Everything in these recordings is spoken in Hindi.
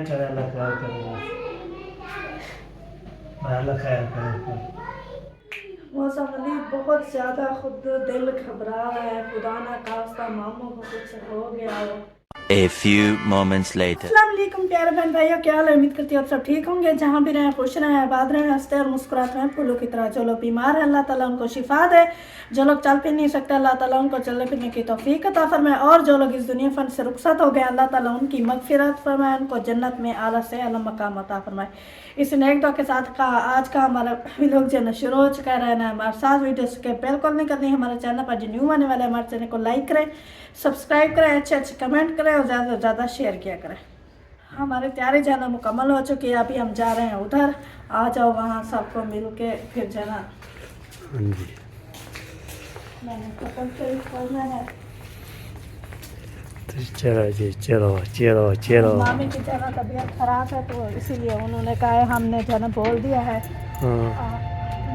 चले अल्लाह खैर करेगा, अल्लाह खैर करेगा। मौसम अली बहुत ज़्यादा खुद दिल घबरा रहा है, खुदा ना खास्ता मामू को कुछ हो गया हो। A few moments later. अस्सलाम वालेकुम प्यारे बहन भाइयों, क्या हाल है? उम्मीद करती हूँ आप सब ठीक होंगे। जहाँ भी रहें खुश रहें, आबाद रहें, हंसते और मुस्कुराते रहें फूलों की तरह। जो लोग बीमार हैं अल्लाह ताला उनको शिफा दे, जो लोग चल फिर नहीं सकते अल्लाह ताला उनको चलने फिरने की तौफीक अता फरमाए, और जो लोग इस दुनिया फन से रुखसत हो गए अल्लाह ताला उनकी मगफिरत फरमाए, उनको जन्नत में आला से आला मकाम अता फरमाए। इस नेक दुआ के साथ का आज का हमारा व्लॉग जो है शुरू हो चुका है। रहना हमारे साथ वीडियो स्किप बिल्कुल नहीं करनी। हमारे चैनल पर जो न्यू आने वाले हमारे चैनल को लाइक करें, सब्सक्राइब करें, अच्छे अच्छे कमेंट करें और ज़्यादा से ज़्यादा शेयर किया करें। हमारी तैयारी जाना मुकम्मल हो चुकी है, अभी हम जा रहे हैं उधर। आ जाओ वहाँ सबको मिल के फिर जाना। मैंने खत्म करना है। चलो जी, चलो चलो चलो। मामी की ज़रा तबीयत खराब है तो इसीलिए उन्होंने कहा है, हमने जना बोल दिया है।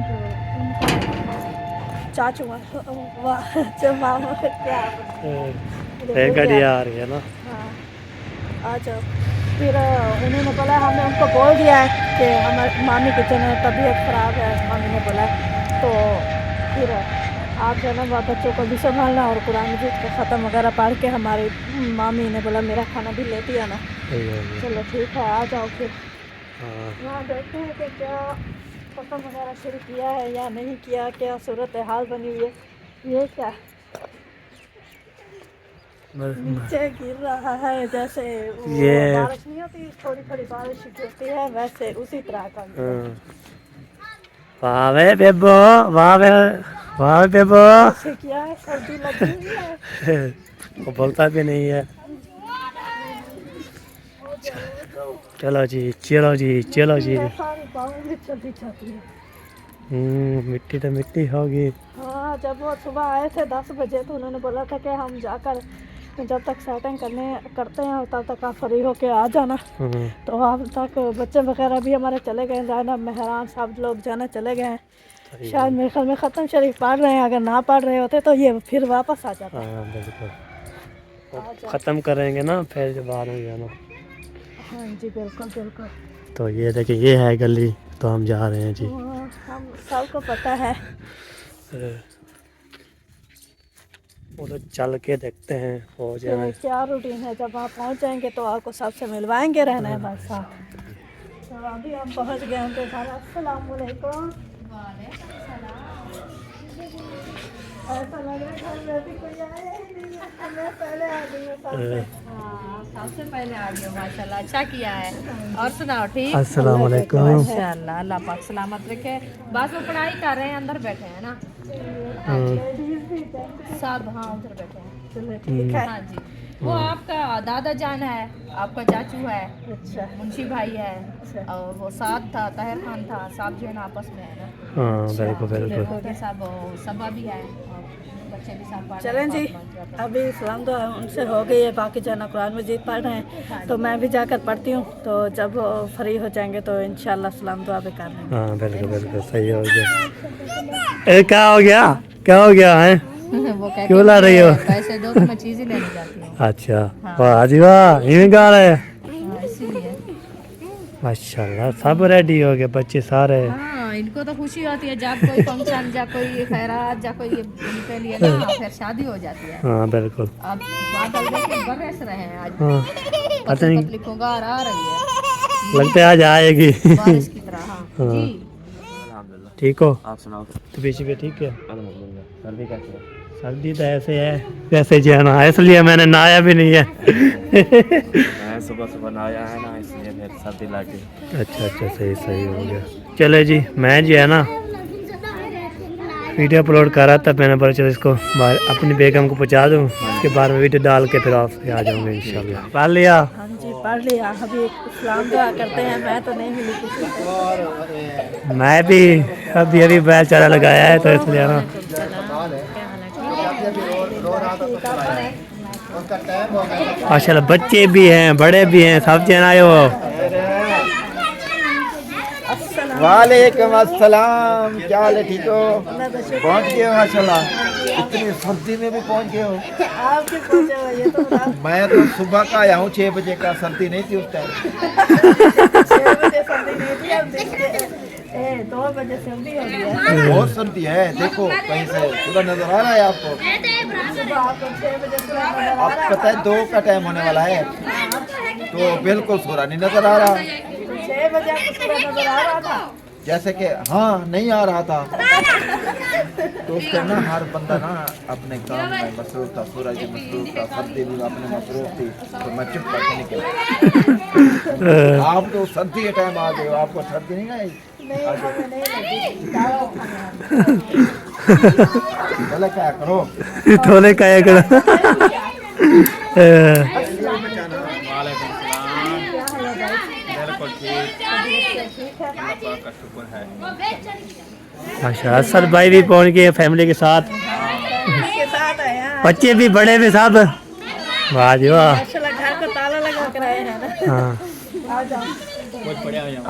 जो चाचू जो मामा क्या एक गाड़ी आ रही है ना। हाँ आ जाओ। फिर उन्होंने बोला, हमने उनको बोल दिया है कि हमारी मामी की जना तबीयत ख़राब है। मामी ने बोला तो फिर आप जो है ना बच्चों को भी संभालना और कुरान मजीद का ख़त्म वगैरह पढ़ के हमारी मामी ने बोला मेरा खाना भी लेती आना। चलो ठीक है, आ जाओ फिर। यहाँ देखते हैं कि क्या ख़त्म वगैरह शुरू किया है या नहीं किया, क्या सूरत हाल बनी हुई है। ये क्या नीचे गिर रहा है, जैसे ये बारिश नहीं होती, थोड़ी थोड़ी बारिश होती है वैसे उसी तरह का। वाह वे बेबो, वाह वे, वाह बेबो। क्या है, सर्दी लगी हुई है। वो बोलता भी नहीं है। चलो जी, चलो जी, चलो जी। सारी बाहों में चली जाती है। मिट्टी तो मिट्टी होगी। हाँ, जब वो सुबह आए थे 10 बजे तो उन्होंने बोला था कि हम जाकर जब तक सेटिंग करते हैं तब तक आप फ्री होके आ जाना। तो अब तक बच्चे वगैरह भी हमारे चले गए, जाना मेहरान सब लोग जाना चले गए हैं। शायद मेरे ख्याल में ख़त्म शरीफ पढ़ रहे हैं, अगर ना पढ़ रहे होते तो ये फिर वापस आ जाता। हाँ बिल्कुल, ख़त्म करेंगे ना फिर जब बाहर हो जाना। हाँ जी बिल्कुल बिल्कुल। तो ये देखिए, ये है गली, तो हम जा रहे हैं जी। हम सबको पता है। वो तो चल के देखते हैं हो जाए क्या रूटीन है। जब आप पहुंच जाएंगे तो आपको सबसे मिलवाएंगे। रहना है हमारे साथ। तो अभी हम पहुंच गए उनके घर। अस्सलाम वालेकुम। ऐसा लग रहा है घर में भी कोई आया ही नहीं है। मैं पहले आ गई हूँ सबसे पहले आ गए माशाल्लाह, अच्छा किया है। और सुनाओ ठीक? अस्सलाम वालेकुम। माशाल्लाह, अल्लाह पाक सलामत रखे। बस वो पढ़ाई कर रहे हैं, अंदर बैठे हैं ना सब। हाँ उधर बैठे हैं। ठीक है। हाँ जी, वो आपका दादा जान है, आपका चाचू है, अच्छा मुंशी भाई है, और वो साथ था, ताहिर खान था, सब जो है ना आपस में है ना। हाँ बिल्कुल बिल्कुल। छोटे सब सबा भी है और बच्चे भी सब पढ़ रहे चलें जी, हैं। अभी सलाम दुआ उनसे हो गई है, बाकी जाना कुरान मजीद पढ़ रहे हैं तो मैं भी जाकर पढ़ती हूँ। तो जब फ्री हो जाएंगे तो इंशाल्लाह सलाम दुआ भी कर लेंगे। हाँ बिल्कुल बिल्कुल, सही हो गया। ए क्या हो गया, क्या हो गया है? वो कहते क्यों ला रही हो? पैसे दो तो मैं चीज़ ही लेने जाती हूँ। अच्छा, वाह जी वाह, ये गा रहे हैं। हाँ, इसीलिए माशाल्लाह, सब रेडी हो गए बच्चे सारे। हाँ, इनको तो खुशी होती है जब कोई फंक्शन या कोई खैरात या कोई उनके लिए ना फिर शादी हो जाती है। हाँ बिल्कुल। अब बादल देखे बरस रहे हैं आज। हाँ पता नहीं, पतली खुगार आ रही है लगता है आज आएगी। बारिश की तरह। हाँ जी, ठीक हो? आप सुनाओ। तो पीछे भी ठीक है? अल्हम्दुलिल्लाह। सर्दी कैसी है? सर्दी तो ऐसे है, वैसे जाना है, इसलिए मैंने नहाया भी नहीं है। मैं सुबह सुबह नहाया है ना, इसलिए फिर सर्दी लगी। अच्छा अच्छा, सही सही हो गया। चले जी, मैं जो है ना वीडियो अपलोड कर रहा था, मैंने बोला चलो इसको अपनी बेगम को पहुंचा दूं, उसके बाद में वीडियो डाल के फिर आप आ जाऊंगे इंशाल्लाह। पढ़ लिया? हाँ जी पढ़ लिया। अभी सलाम दुआ करते हैं। मैं तो नहीं मिली किसी से। मैं भी अभी अभी बैल चारा लगाया है तो इसलिए ना। माशाल्लाह, बच्चे भी हैं, बड़े भी हैं, सब जन आए हो। वालेकुम अस्सलाम, क्या हाल है? ठीक हो? पहुँच गए माशाल्लाह। इतनी सर्दी में भी पहुंच गए हो। आप क्यों पहुंचे हो ये तो बताओ। मैं तो सुबह का आया हूँ 6 बजे का, सर्दी नहीं थी उस टाइम। 6 बजे सर्दी नहीं थी, अब देखिए 2 बजे सर्दी हो गया। बहुत सर्दी है, देखो कहीं से पूरा नजर आ रहा है आपको। सुबह आपको 6 बजे सूरज नजर आ अब रहा है। पता है 2 का टाइम होने वाला है, तो बिल्कुल सूरज नहीं नजर आ रहा। 6 बजे आपको सूरज नजर आ रहा था। जैसे कि हाँ नहीं आ रहा था। तो उस टाइम ना हर बंदा ना अपने काम में मसरूफ था, सूरज भी मसरूफ था, सर्दी भी अपने मसरूफ थी, तो मैं चुप करके निकला। आप तो सर्दी के टाइम आ गए हो, आपको सर्दी नहीं आई? नहीं हमें नहीं लगी, चारों खाने बोले क्या करो। थोड़े क्या करो। माशा सर भाई भी पहुंच गए फैमिली के साथ, के साथ है यहाँ। बच्चे भी बड़े भी सब। वाह जी वाह। माशाल्लाह घर को ताला लगा कर आए हैं ना। हाँ आ जाओ।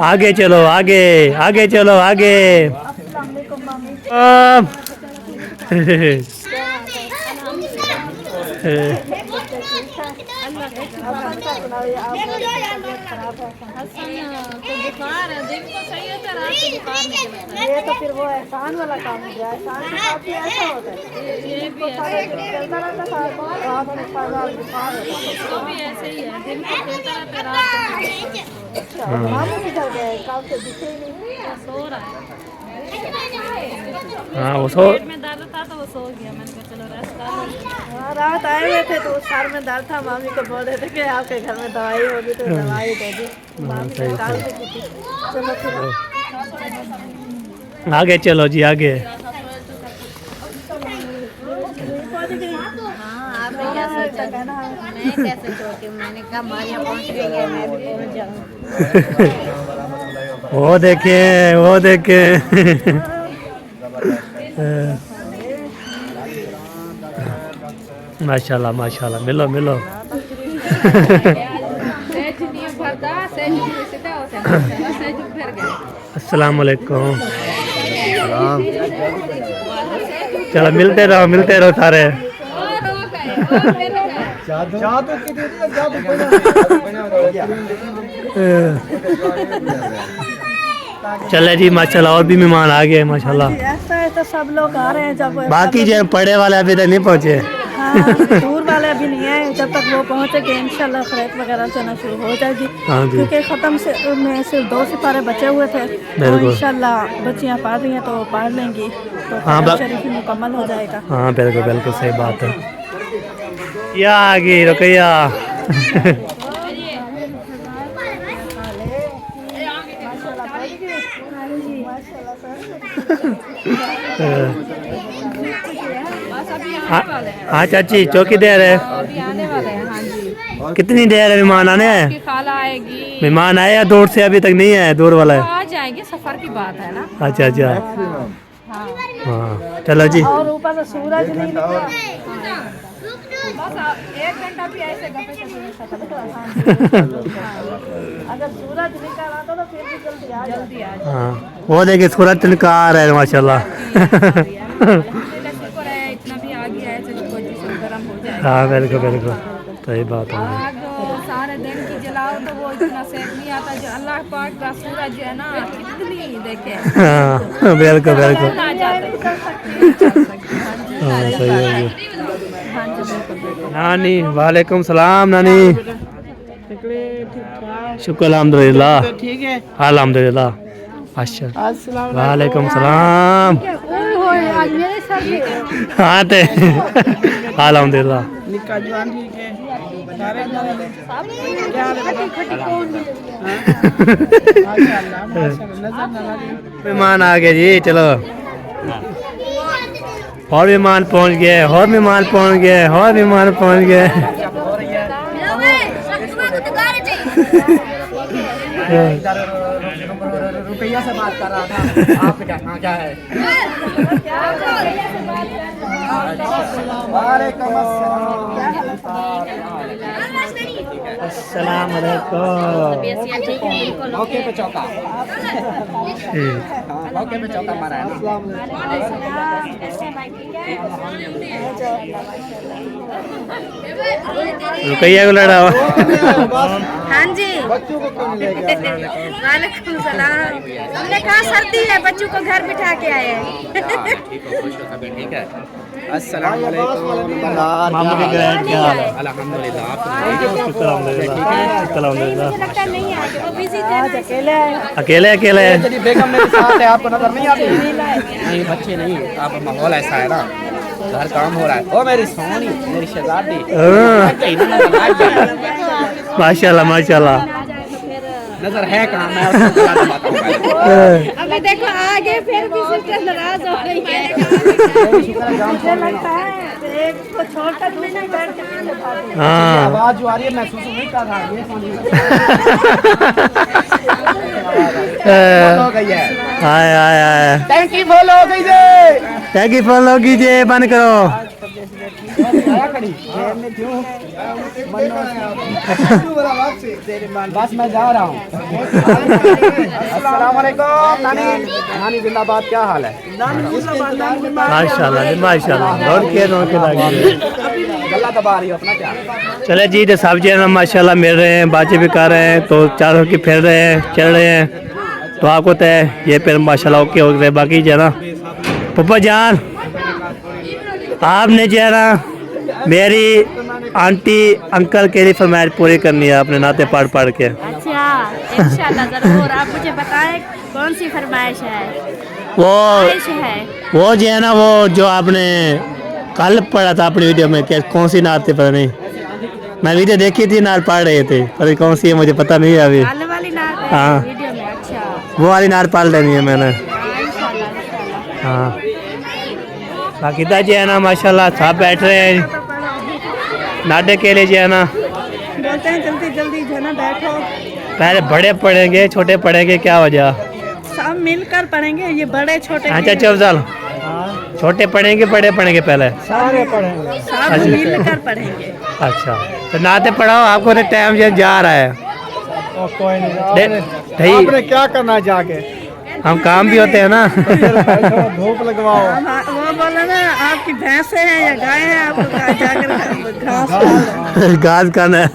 आगे चलो, आगे आगे चलो, आगे। अस्सलाम वालेकुम मामी। अब हमका सुनाइए, आपकी तबीयत खराब है। तो बुखार है, दिन को सही है तो रात को बुखार निकलता है। ये तो फिर वो एहसान वाला काम हो गया। एहसान के साथ भी ऐसा होता है। ये भी सारा दिन चलता रहता था, रात में बुखार होता था। वो भी ऐसे ही है, दिन को चलता रहता है, रात को अच्छा, मामू किधर गए? काम से दिखे ही नहीं। सो रहा है। हाँ वो सो पेट में दर्द था तो वो सो गया। मैंने कहा चलो रेस्ट कर लो। हाँ, रात आए हुए थे तो उस सर में दर्द था। मामी को बोल रहे थे कि आपके घर में दवाई होगी तो दवाई दे दी। मामी ने काल से की थी। चलो फिर आगे चलो जी, आगे। हाँ आपने क्या सोचा? मैं कैसे सोची? मैंने कहा मारिया पहुंच गई है, मैं भी पहुंच जाऊँ। वो देखे, वो देखे। माशाल्लाह माशाल्लाह, मिलो मिलो। अस्सलाम वालेकुम। चलो मिलते रहो सारे। जादू की दीदी, जादू चले जी माशाल्लाह, और भी मेहमान आ गए माशाल्लाह। ऐसा है तो सब लोग आ रहे हैं। जब बाकी जो पढ़े वाले अभी तक नहीं पहुँचे। हाँ, दूर वाले अभी नहीं आए। जब तक वो पहुँचेंगे इंशाल्लाह खरीद वगैरह चलना शुरू हो जाएगी। हाँ जी। क्योंकि ख़त्म से में सिर्फ 2 सितारे बचे हुए थे, तो बिल्कुल। इंशाल्लाह बच्चियाँ पढ़ रही हैं तो पढ़ लेंगी, तो हाँ, क़ुरान शरीफ मुकम्मल हो जाएगा। हाँ बिल्कुल बिल्कुल सही बात है। या आ गई रुकैया। हाँ चाची, चौकी देर है। अभी आने वाले हैं। हाँ जी, कितनी देर है मेहमान आने की हैं? खाला आएगी। मेहमान आए या दूर से? अभी तक नहीं आए, दूर वाला है। आ जाएंगे, सफर की बात है ना। अच्छा अच्छा, हाँ हाँ चलो जी। और ऊपर से सूरज नहीं निकला। बस 1 घंटा भी ऐसे गपे अगर सूरज निकल आता तो फिर भी जल्दी आ जल्दी आ जाए। हाँ वो देखिए सूरज तिनका आ रहा है माशाल्लाह। शुक्र है इतना भी आ गया है, चलो कोई चीज़ गर्म हो जाए। हाँ बिल्कुल बिल्कुल सही बात है। आग सारे दिन की जलाओ तो वो इतना सेक नहीं आता जो अल्लाह पाक का सूरज है ना, कितनी देखे हाँ बिल्कुल बिल्कुल। आ जाता है। हाँ सही है जी। नानी वालेकुम सलाम। नानी शुक्र अल्हम्दुलिल्लाह। ठीक है। अल्हम्दुलिल्लाह। अच्छा वालेकुम सलाम। हाँ ते अल्हम्दुलिल्लाह। निक्का जवान ठीक है। सारे क्या हाल है? माशाल्लाह माशाल्लाह, नजर न लगे। मेहमान आ गए जी, चलो। और मेहमान पहुंच गए, और मेहमान पहुंच गए, और मेहमान पहुंच गए। रुपया से बात कर रहा था। आप क्या है? वालेकुम अस्सलाम। अस्सलाम वालेकुम। मौके पे चौका मौके पे चौका मारा है। रुकैया को लड़ा हुआ। हाँ जी बच्चों को क्यों नहीं लेके आ रहे हैं? वालेकुम सलाम। हमने कहा सर्दी है, बच्चों को घर बिठा के आए हैं। ठीक है। अस्सलाम वालेकुम। मामू के ग्रैंड क्या हाल है? अल्हम्दुलिल्लाह। शुक्र अल्हम्दुलिल्लाह। लगता नहीं आए, वो बिजी थे ना। अकेले अकेले हैं? चलिए बेगम मेरे साथ है, आपको नजर नहीं आती? नहीं बच्चे नहीं, आप माहौल ऐसा है ना, घर काम हो रहा है। ओ मेरी सोनी, मेरी शहजादी। माशाल्लाह माशाल्लाह। नजर है कहाँ, मैं उसको बुला के बताऊंगा। अभी देखो आगे फिर भी सिस्टर नाराज हो रही है। मुझे लगता है एक को छोड़कर भी नहीं बैठ के पीछे भागे। हाँ आवाज जो आ रही है मैं सुसु नहीं कर रहा, ये सोनी हो गई है। हाय हाय हाय। टैंकी फुल हो गई है। टैगी फॉलो कीजिए, बंद करो। बस मैं जा रहा हूँ। अस्सलाम वालेकुम नानी। नानी जिंदाबाद, क्या हाल है? माशाल्लाह जी माशाल्लाह। दौड़ के लगी। गला दबा रही हो अपना क्या? चले जी, तो सब जो है ना माशाल्लाह मिल रहे हैं, बातें भी कर रहे हैं, तो चारों की फिर रहे हैं, चल रहे हैं। तो आपको तो ये फिर माशाल्लाह ओके हो गए। बाकी जो है ना पप्पा जान, आपने जो है ना मेरी आंटी अंकल के लिए फरमाइश पूरी करनी है अपने नाते पढ़ पढ़ के। अच्छा इंशाल्लाह जरूर। आप मुझे बताएं कौन सी फरमाइश है? फरमाइश है वो जो है ना, वो जो आपने कल पढ़ा था अपनी वीडियो में, कौन सी नात थी पता नहीं, मैं वीडियो देखी थी, नात पढ़ रहे थे, पर कौन सी है मुझे पता नहीं है अभी। काले वाली नात है हाँ। वीडियो में। अच्छा वो वाली नात पढ़ लेनी है मैंने। इंशाल्लाह। हाँ बाकी तो जो है ना माशाल्लाह सब बैठ रहे हैं नाटक के लिए जो है ना। बोलते हैं जल्दी जल्दी जो है ना बैठो, पहले बड़े पढ़ेंगे छोटे पढ़ेंगे, क्या वजह? सब मिलकर पढ़ेंगे, ये बड़े छोटे अच्छा चौबसाल छोटे पढ़ेंगे बड़े पढ़ेंगे पहले? सारे पढ़ेंगे। सब मिलकर पढ़ेंगे। अच्छा तो नाते पढ़ाओ, आपको तो टाइम जा रहा है। कोई नहीं, नहीं आपने क्या करना है जाके? हम काम भी होते हैं ना। धूप लगवाओ। वो बोला ना आपकी भैंसे हैं या गाय हैं, आपको जाकर घास डालो। घास खाना है।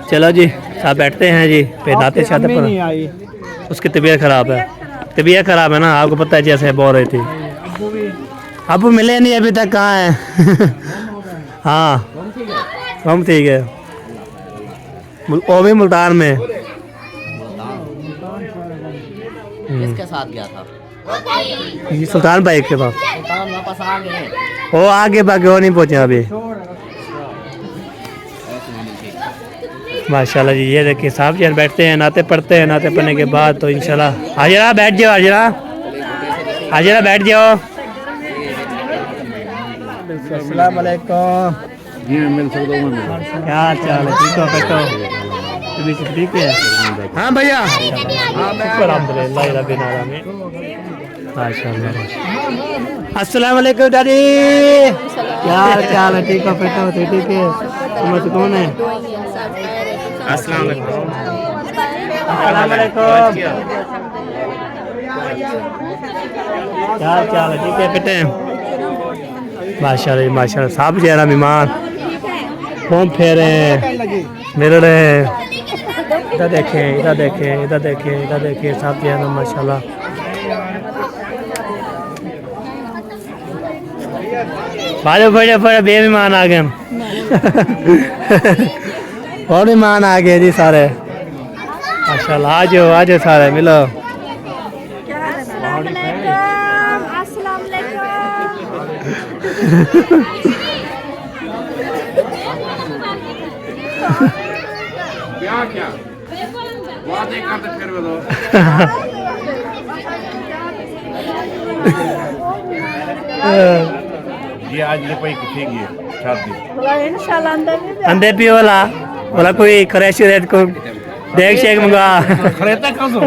चलो जी सब बैठते हैं जी, फिर नाते शाते नहीं पर। आई। उसकी तबीयत खराब है, तबीयत खराब है ना, आपको पता है जैसे बोल रही थी। अब मिले नहीं अभी तक, कहाँ है? हाँ हम ठीक है, वो भी मुल्तान में। किसके साथ गया था? ये सुल्तान भाई के पास। सुल्तान वापस आ गए। वो आगे बाकी वो नहीं पहुँचे अभी। माशाल्लाह जी, ये देखिए साहब जी बैठते हैं, नाते पढ़ते हैं, नाते पढ़ने के बाद तो इंशाल्लाह। हाजिरा बैठ जाओ, हाजिरा हाजिरा बैठ जाओ। अस्सलाम वालेकुम। क्या हाल चाल है? ठीक हो बैठो, ठीक है? हाँ भैया अल्हम्दुलिल्लाह रब्बिल आलमीन। माशाल्लाह। अस्सलाम वालेकुम दादी, क्या हाल चाल है? ठीक हो बैठो, ठीक है? तुम कौन है? अस्सलाम वालेकुम। क्या हाल चाल है? ठीक है बेटे? माशाल्लाह माशाल्लाह। साहब जी ना बीमार घूम फिर रहे हैं, मिल रहे हैं। इधर देखें, इधर देखें, इधर देखें, इधर देखें, साहब जी ना माशाल्लाह। बड़े बड़े बड़े बेईमान आ गए। और मेहमान आ गए जी सारे माशाल्लाह। आ जाओ, आ जाओ सारे मिलो। अस्सलाम वालेकुम। क्या वादे करते फिर बोलो। ये आज ले कोई किथेगी शादी बोला इंशाल्लाह अंदर भी अंदे भी बोला कोई क्रैश रेट को देख शेक मंगा खरेता कसो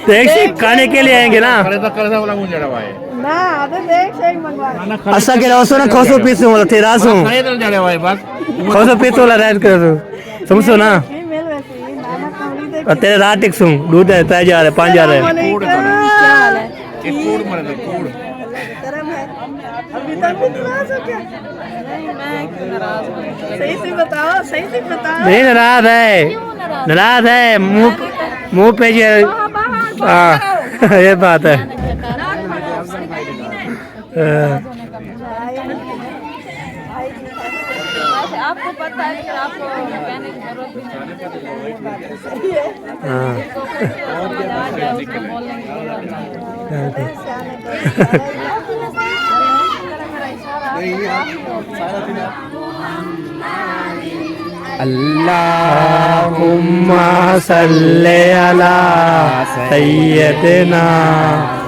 देख शेक खाने के लिए आएंगे ना। खरेता वाला मुझे रवाए ना अबे देख से मंगवा असा के रसो ना खोसो पीसो वाला तेरा सो खरीद जाने वाले बस खोसो पीसो वाला रेड कर दो समझो ना फीमेल वैसी नाना कौड़ी देख और तेरे रात टिक सूं दूध है 3000 है 5000 है क्या हाल है एक कूड़ मर गए कूड़ गरम है अभी तक भी नाराज हो क्या नहीं मैं नाराज हूं सही से बताओ नहीं नाराज है मुंह पे ये हाँ ये बात है आपको पता है कि आपको कहने की जरूरत भी नहीं है। हाँ उसको बोलने की जरूरत नहीं है। अल्लाहुम्मा सल्ले अला सय्यदना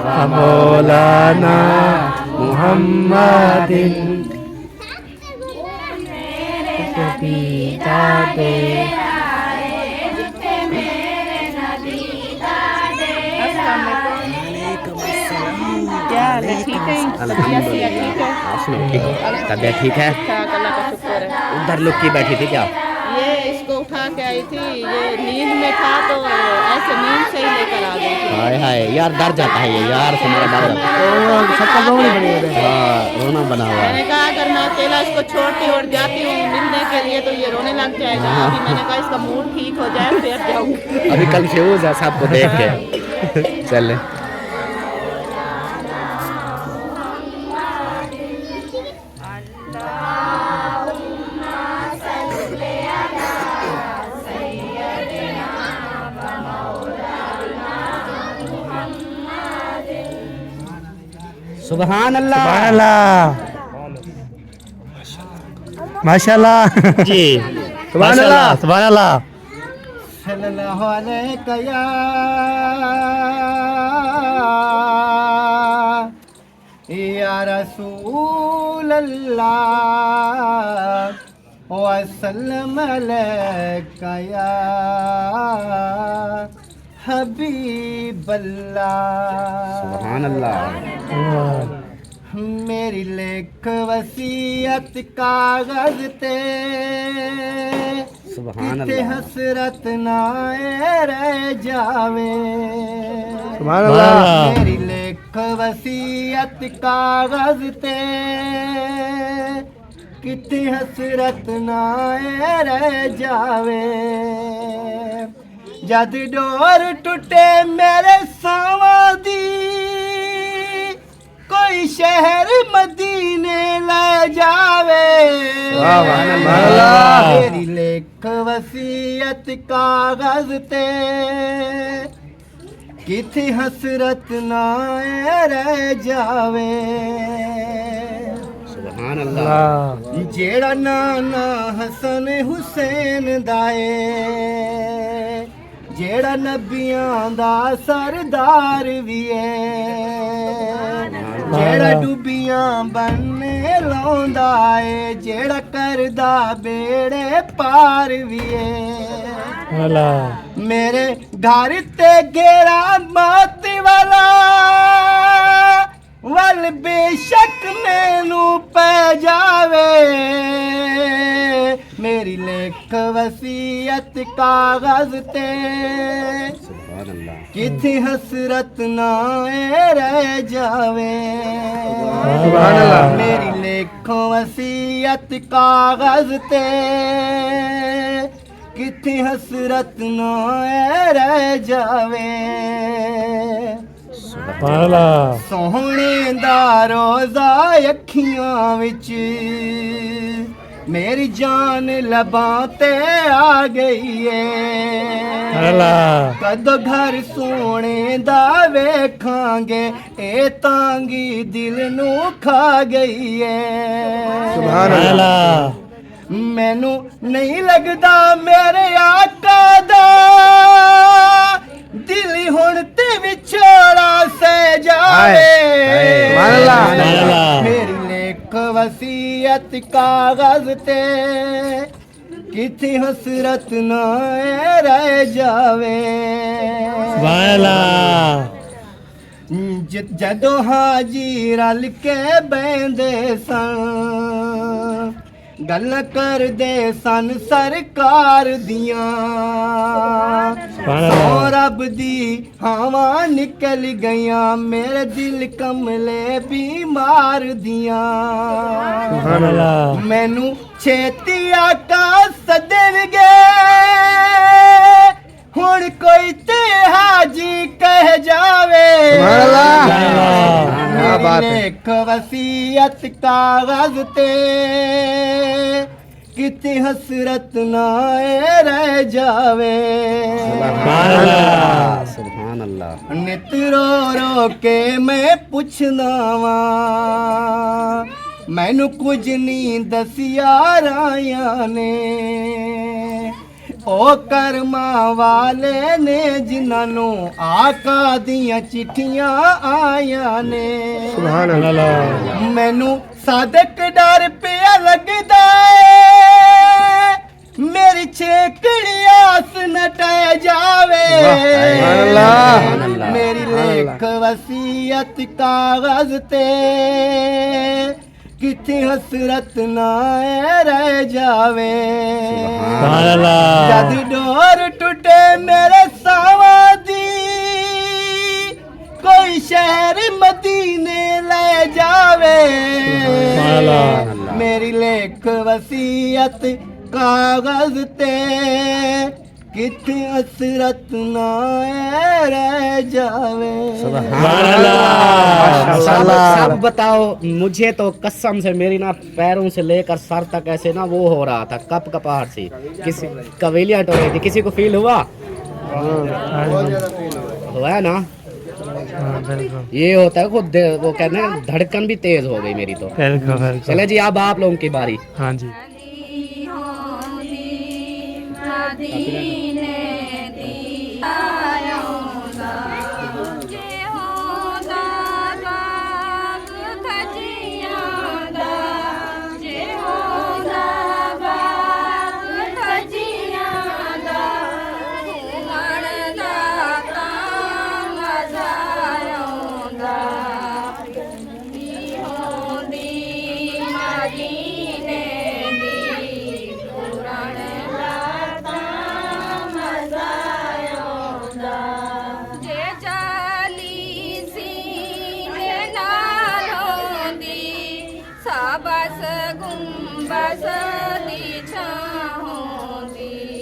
व मौलाना मुहम्मदिन क्या हाल है? ठीक है? अल्हम्दुलिल्लाह ठीक है? आप सुनो ठीक है तबीयत ठीक है ठाक, अल्लाह का शुक्र है। उधर लोग की बैठी थी क्या ये इसको उठा के आई थी, ये नींद में था तो ऐसे नींद से ही लेकर आ गई थी। हाय हाय यार डर जाता है ये यार से मेरा डर जाता है हाँ रोना बना हुआ है मैंने कहा अगर मैं अकेला इसको छोड़ती और जाती हूँ मिलने के लिए तो ये रोने लग जाएगा। अभी मैंने कहा इसका मूड ठीक हो जाए फिर जाऊँगी। अभी कल फ्यूज है सबको देख के चले सुभान अल्लाह माशाल्लाह जी सुभान अल्लाह सल्लल्लाहु अलैहि या रसूल अल्लाह व सल्लम अलैका या हबीब अल्लाह सुभान अल्लाह मेरी लेख वसीयत कागज ते सुभान किते अल्लाह हसरत नाए रह जावे सुभान अल्लाह मेरी लेख वसीयत कागज ते किते हसरत नाए रह जावे जद डोर टूटे मेरे सावां दी कोई शहर मदीने ले जावे मेरी लेख वसीयत कागज ते किथे हसरत नाए रह जावे सुभान अल्लाह जेड़ा नाना हसन हुसैन दाए जेड़ा नबियां दा सरदार भी है जेड़ा डुबियां बनने लाउंदा है जेड़ा करदा बेड़े पार भी है मेरे घर ते घेरा मौत वाला वल बेशक मैनू पै जावे मेरी लेख वसीयत कागज ते सुभान अल्लाह किथे हसरत नाए रह जावे मेरी लेख वसीयत कागज ते किथे हसरत नाए रह जावे सोहने दा रोज़ा अखियां विच मेरी जान लबां ते आ गई है कदों घर सोने दा वेखांगे ए तांगी दिल नू खा गई है मैनू नहीं लगदा मेरे आका दा दिल हुण ते विछोड़ा से जावे मेरी लेख वसीयत कागज ते किथे हसरत नाए रह जावे ਜਦੋਂ ਹਾਜੀ ਰਲ ਕੇ ਬੈਂਦੇ ਸਨ ਗੱਲ ਕਰਦੇ ਸਨ ਸਰਕਾਰ ਦੀਆਂ ਸੋ ਰੱਬ ਦੀ ਹਵਾ ਨਿਕਲ ਗਈਆਂ ਮੇਰੇ ਦਿਲ ਕਮਲੇ ਬਿਮਾਰ ਦੀਆਂ ਮੈਨੂੰ ਛੇਤੀ ਆਕਾ ਸੱਦਣਗੇ ਹੁਣ ਕੋਈ ਤੇ ਹਾਜੀ ਕਹਿ ਜਾਵੇ ਮੇਰੀ ਲੇਖ ਵਸੀਅਤ ਕਾਗਜ਼ ਤੇ ਕਿਤੇ ਹਸਰਤ ਨਾ ਰਹਿ ਜਾਵੇ सुभान अल्लाह ਨਿਤ ਰੋ ਰੋ ਕੇ ਮੈਂ ਪੁੱਛਦਾ ਵਾਂ ਮੈਨੂੰ ਕੁਝ ਨਹੀਂ ਦੱਸਿਆ ਰਾਇਆ ਨੇ ਉਹ ਕਰਮਾਂ ਵਾਲੇ ਨੇ ਜਿਨ੍ਹਾਂ ਨੂੰ ਆਕਾ ਦੀਆਂ ਚਿੱਠੀਆਂ ਆਈਆਂ ਨੇ ਸੁਭਾਨ ਅੱਲਾਹ ਮੈਨੂੰ ਸਾਦਕ ਡਰ ਪਿਆ ਲੱਗਦਾ ਏ ਮੇਰੀ ਛੇਕੜੀ ਆਸ ਨਾ ਟਹਿ ਜਾਵੇ ਸੁਭਾਨ ਅੱਲਾਹ ਮੇਰੀ ਲੇਖ ਵਸੀਅਤ ਕਾਗਜ਼ ਤੇ ਕਿਤੇ ਹਸਰਤ ਨਾ ਰਹਿ ਜਾਵੇ ਸੁਭਾਨ ਅੱਲਾਹ ਜਦ ਡੋਰ ਟੁੱਟੇ ਮੇਰੇ ਸਾਵਾਂ ਦੀ ਕੋਈ ਸ਼ਹਿਰ ਮਦੀਨੇ ਲੈ ਜਾਵੇ ਸੁਭਾਨ ਅੱਲਾਹ ਮੇਰੀ ਲੇਖ ਵਸੀਅਤ ਕਾਗਜ਼ ਤੇ कित असरत ना रह जावे सुभान अल्लाह। सब बताओ मुझे तो कसम से मेरी ना पैरों से लेकर सर तक ऐसे ना वो हो रहा था कप कपाहट सी किसी कवेलियां टो रही थी किसी को फील हुआ हुआ है ना ये होता है खुद वो कहते हैं धड़कन भी तेज हो गई मेरी तो चले जी अब आप लोगों की बारी हाँ जी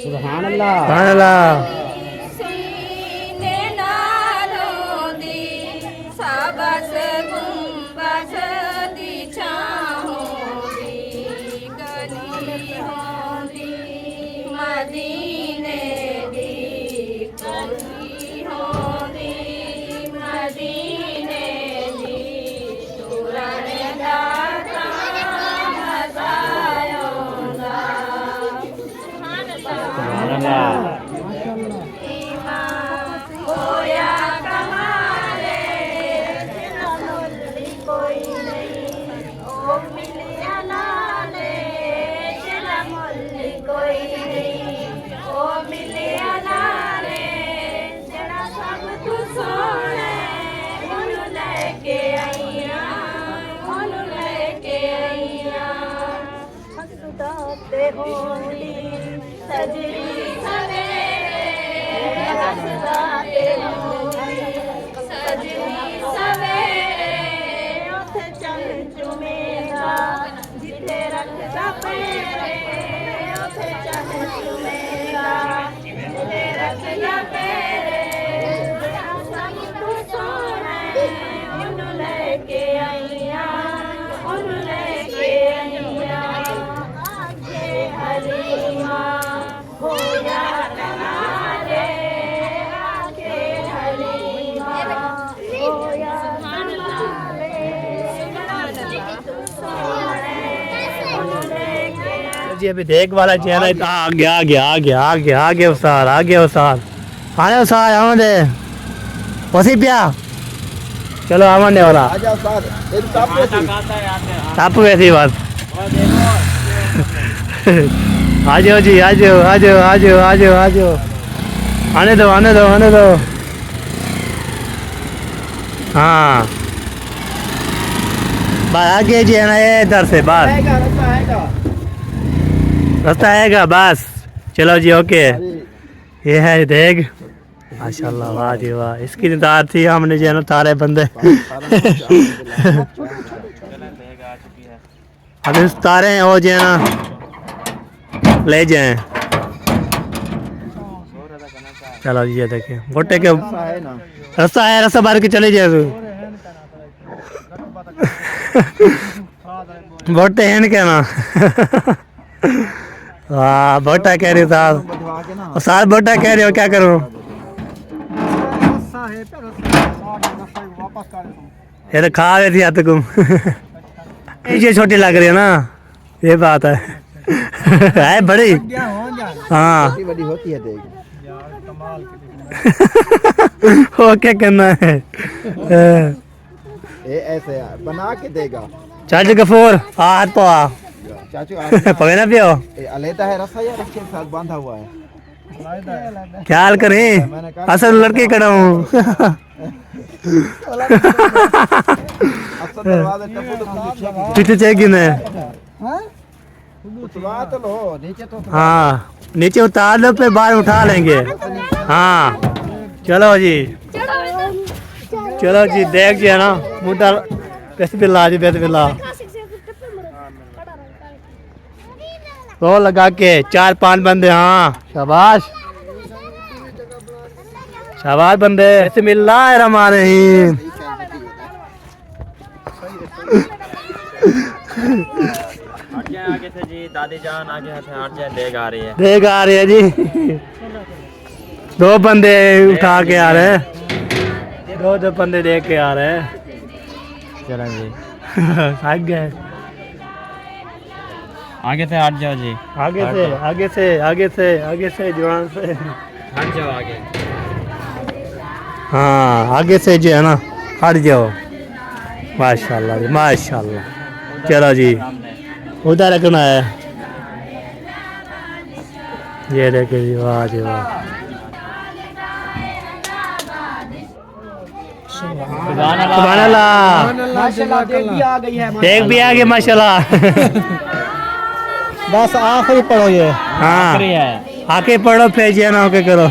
सुभान अल्लाह सुभान अल्लाह जी अभी देख वाला चेहरा इतना आ गया आ गया आ गया आ गया आ गया उस्ताद आ गया उस्ताद आने उस्ताद आमदे वसी पिया चलो आमदे वाला आ जाओ साथ एक टाप वैसी बात आ जाओ जी आ जाओ आ जाओ आ जाओ आ जाओ आ जाओ आने दो आने दो आने दो हाँ आगे जी है ना, ये इधर से बस आएगा रास्ता आएगा। रास्ता आएगा बस। चलो जी ओके। ये है देख माशाल्लाह, वाह जी वाह, इसकी निदार थी हमने जो है ना सारे बंदे अब इस तारे हैं वो जो है ना ले जाएं। चलो जी ये देखिए गोटे के है ना रास्ता है, रास्ता बाहर के चले जाए बोटे हैं क्या ना वाह बोटा कह रही साहब, बधवा के ना और साथ बोटा कह रहे हो, क्या करूं? ये तो खा रही थी हाथ तुम ये छोटी लग रही है ना, ये बात है है बड़ी। हाँ छोटी बड़ी होती है देख। वो क्या करना है ये ऐसे बना के देगा चाचू गफूर हाथ तो आ चाचू। पवे ना पियो ये अलहदा है रास्ता या इसके साथ बांधा हुआ है? ख्याल करें, असल लड़के खड़ा हूँ असल दरवाजा टप्पू तो पीछे पीछे चाहिए ना। उतरवा तो लो नीचे तो। हाँ नीचे उतार लो, पे बाहर उठा लेंगे। हाँ चलो जी, चलो जी देख जी है ना मुद्दा बिस्मिल्लाह जी बिस्मिल्लाह। तो लगा के 4-5 बंदे। हाँ शाबाश शाबाश बंदे। बिस्मिल्लाहिर्रहमानिर्रहीम। आगे से जी दादी जान आगे से हट जाए, देख आ रही है। देख आ रही है जी, 2 बंदे उठा के आ रहे हैं, 2 बंदे देख के आ रहे हैं। चलो जी भाग गए। आगे से हट जाओ जी, आगे से आगे से आगे से आगे से जवान से हट जाओ आगे। हाँ आगे से जो है ना हट जाओ। माशाल्लाह जी माशाल्लाह। चलो जी उधर रखना है। ये देखे जी, वाह जी वाह। सुभान अल्लाह। माशाल्लाह देख भी आ गई है। देख भी आ गए माशाल्लाह। बस आखिरी पढ़ो ये। हाँ आके पढ़ो फिर जो है ना होके करो।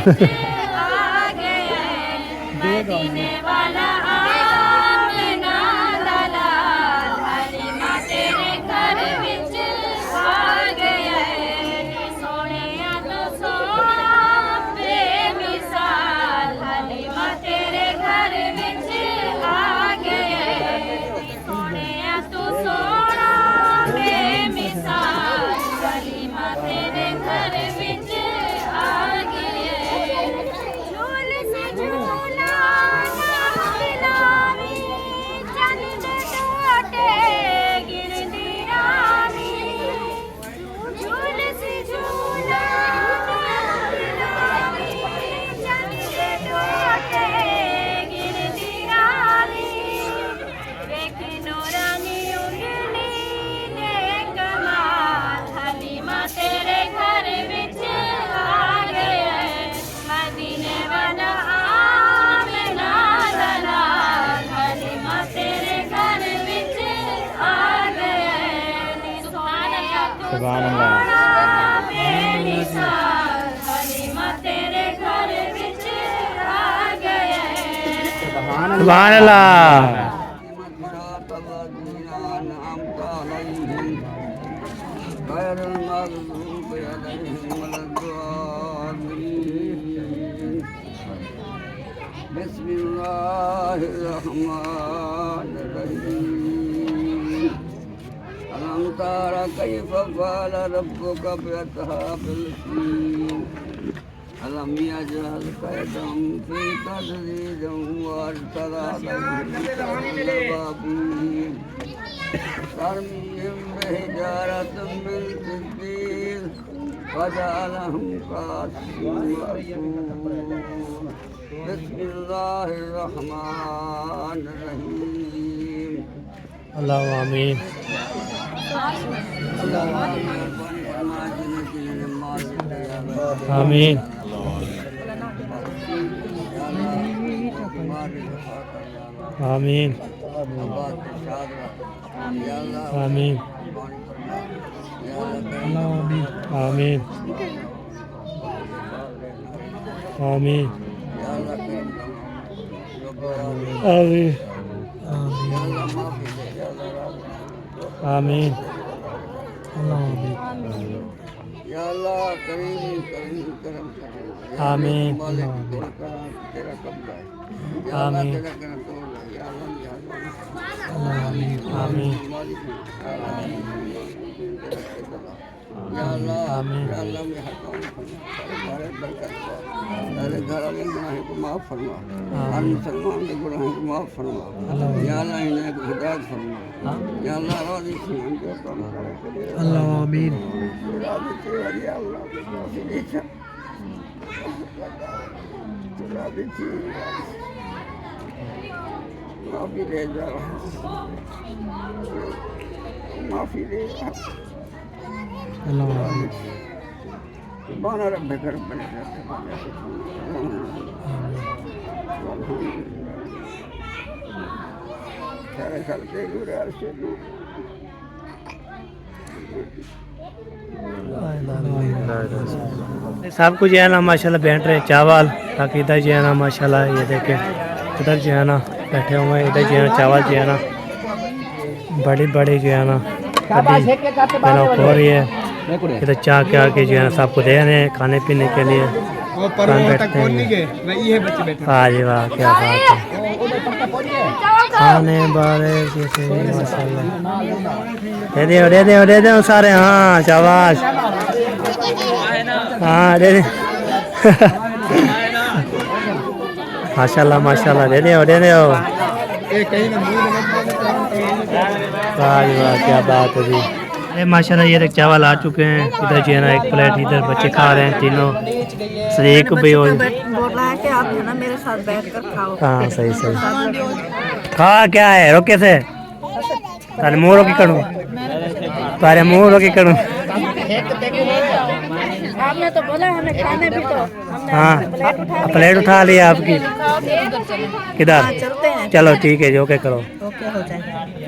सुभान अल्लाह सुभान अल्लाह। अलम तारा कैफ फ़अल रब्बुक बिअस्हाबिल फ़ील अलम यजअल कैदहum फ़ी तदलील वअरसल अलैहिम तरमीहिम बिहिजारतिम मिन सिज्जील फजअलहुम कअस्फिन मअकूल। बिस्मिल्लाहिर रहमानिर रहीम। अल्लाह आमीन। आमीन। आमीन आबाद शाद या अल्लाह आमीन आमीन आमीन या अल्लाह करीम आमीन या अल्लाह माफी दे या अल्लाह आमीन या अल्लाह करीम करीम करम कर आमीन मालिक तेरा करम तेरा कब्जा है या अल्लाह आमीन तेरा करम तो या अल्लाह आमीन मालिक या अल्लाह आमीन या अल्लाह में हर काम सारे बरकत सारे घर वाले गुनाहों को माफ फरमा हर मुसलमान के गुनाहों को माफ फरमा या अल्लाह इन्हें हिदायत फरमा या अल्लाह राजी सुन के काम करे अल्लाह आमीन राजी तेरा या अल्लाह इच्छा राजी तेरा माफी दे जा माफी दे अल्लाह आमीन बाना रब कर बने सारे साल के गुरे से सब कुछ जो है ना माशाल्लाह बैठ रहे चावल ताकि इधर जो है ना माशाल्लाह ये देखे इधर जो है ना बैठे हुए हैं इधर जो है ना चावल जो है ना बड़ी बड़ी जो है ना हो रही है इधर चाह के आके जो है ना सबको दे रहे हैं खाने पीने के लिए वाह जी वाह क्या बात है खाने वाले जैसे माशाल्लाह दे दो सारे हाँ शाबाश हाँ दे दे माशाल्लाह माशाल्लाह दे दो वाह जी वाह क्या बात है जी अरे माशाल्लाह ये तक चावल आ चुके हैं इधर जो है ना एक प्लेट इधर बच्चे खा रहे हैं तीनों शरीक भी हो बोल रहा है कि आप जो ना मेरे साथ बैठकर खाओ हाँ सही सही खा क्या है रोके से तारे मुँह रोकी करूँ तारे मुँह रोकी करूँ आपने तो बोला हमें खाने भी तो हाँ प्लेट उठा लिया आपकी किधर चलते हैं चलो ठीक है जो के करो ओके हो जाए